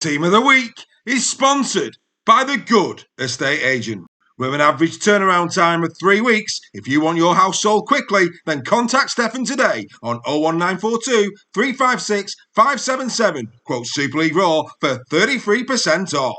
Team of the Week is sponsored by The Good Estate Agent. With an average turnaround time of 3 weeks, if you want your house sold quickly, then contact Stefan today on 01942 356 577. Quote Super League Raw for 33% off.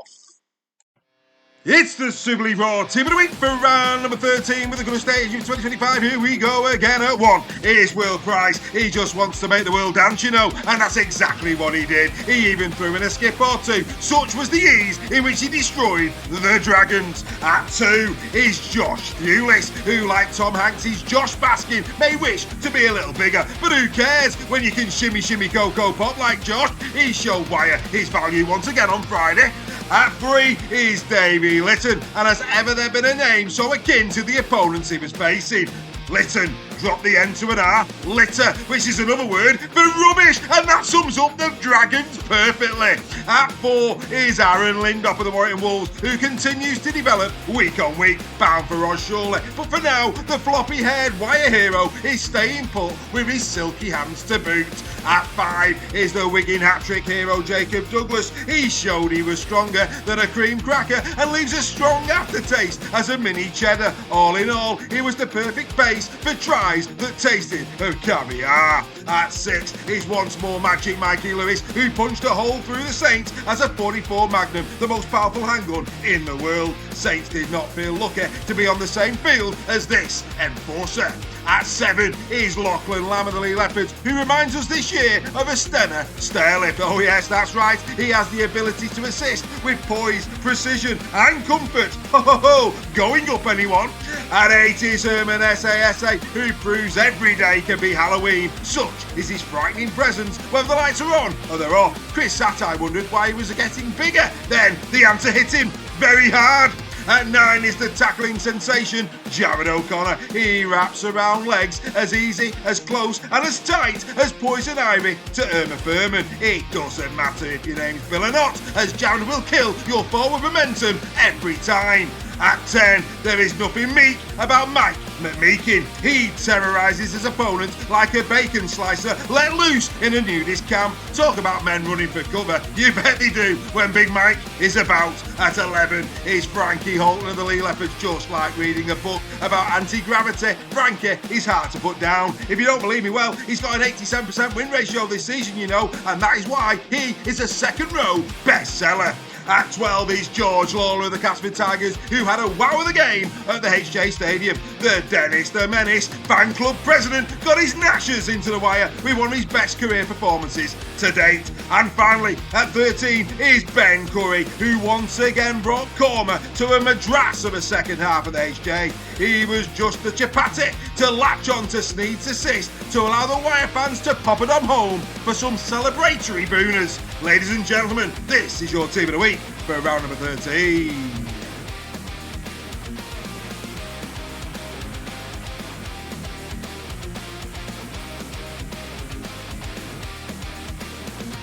It's the Super League Raw Team of the Week for round number 13 with the Good Estate Agent 2025. Here we go again at 1. Here's Will Price. He just wants to make the world dance, you know, and that's exactly what he did. He even threw in a skip or two. Such was the ease in which he destroyed the Dragons. At 2 is Josh Thewlis, who, like Tom Hanks' Josh Baskin, may wish to be a little bigger, but who cares when you can shimmy shimmy cocoa pop like Josh? He showed why his value once again on Friday. At 3 is Davey Litton, and has ever there been a name so akin to the opponents he was facing? Litton, drop the N to an R, litter, which is another word for rubbish, and that sums up the Dragons perfectly. At 4 is Aaron Lindop of the Warrington Wolves, who continues to develop week on week, bound for Ross surely. But for now, the floppy-haired wire hero is staying put with his silky hands to boot. At 5 is the Wigan hat-trick hero Jacob Douglas. He showed he was stronger than a cream cracker and leaves a strong aftertaste as a mini cheddar. All in all, he was the perfect base for tries that tasted of caviar. At 6 is once more Magic Mikey Lewis, who punched a hole through the Saints as a 44 Magnum, the most powerful handgun in the world. Saints did not feel lucky to be on the same field as this enforcer. At 7 is Lachlan Lamb of the Lee Leopards, who reminds us this year of a Stenner stairlift. Oh yes, that's right, he has the ability to assist with poise, precision and comfort. Ho ho ho, going up anyone? At 8 is Herman SASA, who proves every day can be Halloween. Such is his frightening presence, whether the lights are on or they're off. Chris Satai wondered why he was getting bigger. Then the answer hit him very hard. At 9 is the tackling sensation, Jared O'Connor. He wraps around legs as easy, as close and as tight as Poison Ivy to Irma Furman. It doesn't matter if your name's Bill or not, as Jared will kill your forward momentum every time. At 10, there is nothing meek about Mike McMeekin. He terrorises his opponent like a bacon slicer let loose in a nudist camp. Talk about men running for cover. You bet they do when Big Mike is about. At 11 is Frankie Holton of the Lee Leopards, just like reading a book about anti-gravity. Frankie is hard to put down. If you don't believe me, well, he's got an 87% win ratio this season, you know, and that is why he is a second row bestseller. At 12 is George Lawler of the Casford Tigers, who had a wow of the game at the HJ Stadium. The Dennis the Menace fan club president got his gnashers into the wire with one of his best career performances to date. And finally, at 13 is Ben Curry, who once again brought Korma to a madras of a second half of the HJ. He was just the chapati to latch on to Sneed's assist to allow the Wire fans to pop it on home for some celebratory booners. Ladies and gentlemen, this is your Team of the Week for round number 13.